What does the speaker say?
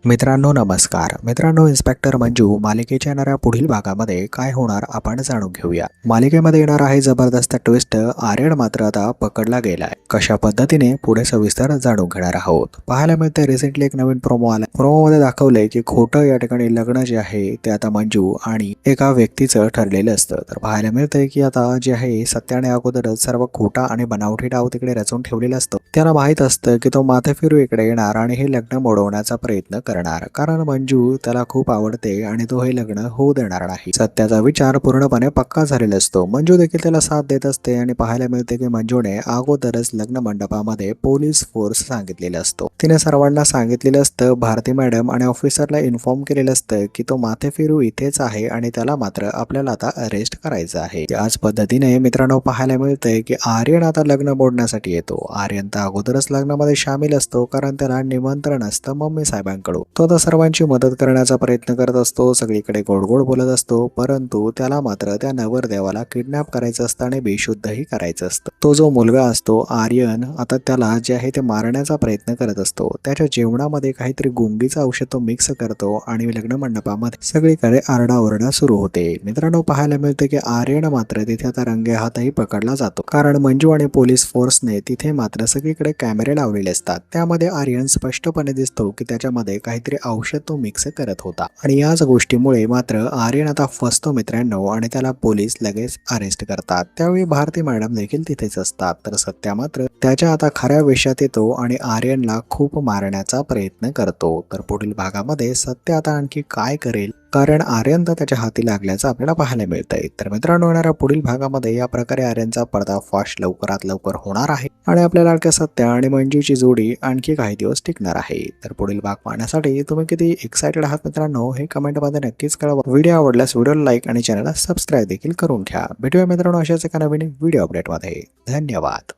मित्रांनो नमस्कार. मित्रांनो, इन्स्पेक्टर मंजू मालिकेच्या येणाऱ्या पुढील भागामध्ये काय होणार आपण जाणून घेऊया. मालिकेमध्ये येणार आहे जबरदस्त ट्विस्ट. आर्यन मात्र आता पकडला गेलाय. कशा पद्धतीने पुढे सविस्तर जाणून घेणार आहोत. पाहायला मिळते रिसेंटली एक नवीन प्रोमो आला. प्रोमो मध्ये दाखवलंय की खोटं या ठिकाणी लग्न जे आहे ते आता मंजू आणि एका व्यक्तीचं ठरलेलं असतं. तर पाहायला मिळतंय की आता जे आहे सत्याने अगोदरच सर्व खोटा आणि बनावटी डाव तिकडे रचून ठेवलेलं असतं. त्याला माहित असतं की तो माथेफिरू इकडे येणार आणि हे लग्न मोडवण्याचा प्रयत्न करणार, कारण मंजू त्याला खूप आवडते आणि तो हे लग्न होऊ देणार नाही. सत्याचा विचार पूर्णपणे पक्का झालेला असतो. मंजू देखील त्याला साथ देत असते आणि पाहायला मिळते की मंजूने अगोदरच लग्न मंडपामध्ये पोलीस फोर्स सांगितलेला असतो. तिने सर्वांना सांगितलेलं असतं, भारती मॅडम आणि ऑफिसरला इन्फॉर्म केलेलं असतं की तो माथेफिरू इथेच आहे आणि त्याला मात्र आपल्याला आता अरेस्ट करायचं आहे. त्याच पद्धतीने मित्रांनो पाहायला मिळतंय की आर्यन आता लग्न मोडण्यासाठी येतो. आर्यन तर अगोदरच लग्नामध्ये सामील असतो, कारण त्याला निमंत्रण असतं मम्मी साहेबांकडून. तो आता सर्वांची मदत करण्याचा प्रयत्न करत असतो, सगळीकडे गोड गोड बोलत असतो, परंतु त्याला मात्र त्या नवरदेवाला किडनॅप करायचं असतं आणि बेशुद्धही करायचं असतं. तो जो मुलगा असतो आर्यन, आता त्याला जे आहे ते मारण्याचा प्रयत्न करत असतो. त्याच्या जेवणामध्ये काहीतरी गुंगीचं औषध तो मिक्स करतो आणि लग्न मंडपामध्ये सगळीकडे आरडाओरडा सुरू होते. मित्रांनो पाहायला मिळते की आर्यन मात्र तिथे आता रंगे हातही पकडला जातो, कारण मंजू आणि पोलीस फोर्सने तिथे मात्र सगळीकडे कॅमेरे लावलेले असतात. त्यामध्ये आर्यन स्पष्टपणे दिसतो की त्याच्यामध्ये काहीतरी औषध तो मिक्स करत होता आणि याच गोष्टीमुळे मात्र आर्यन आता फसतो मित्रांनो आणि त्याला पोलीस लगेच अरेस्ट करतात. त्यावेळी भारती मॅडम देखील तिथेच असतात. तर सत्या मात्र त्याच्या आता खऱ्या वेशात येतो आणि आर्यनला खूप मारण्याचा प्रयत्न करतो. तर पुढील भागामध्ये सत्य आता आणखी काय करेल, कारण आर्यन तर त्याच्या हाती लागल्याचं आपल्याला पाहायला मिळतंय. तर मित्रांनो येणाऱ्या पुढील भागामध्ये या प्रकारे आर्यनचा पर्दाफाश लवकरात लवकर होणार आहे आणि आपल्या लाडक्या सत्या आणि मंजूची जोडी आणखी काही दिवस टिकणार आहे. तर पुढील भाग पाहण्यासाठी तुम्ही किती एक्साइटेड आहात मित्रांनो हे कमेंटमध्ये नक्कीच कळवा. व्हिडिओ आवडल्यास व्हिडिओला लाईक आणि चॅनलला सबस्क्राईब देखील करून घ्या. भेटूया मित्रांनो अशाच एका नवीन व्हिडिओ अपडेटमध्ये. धन्यवाद.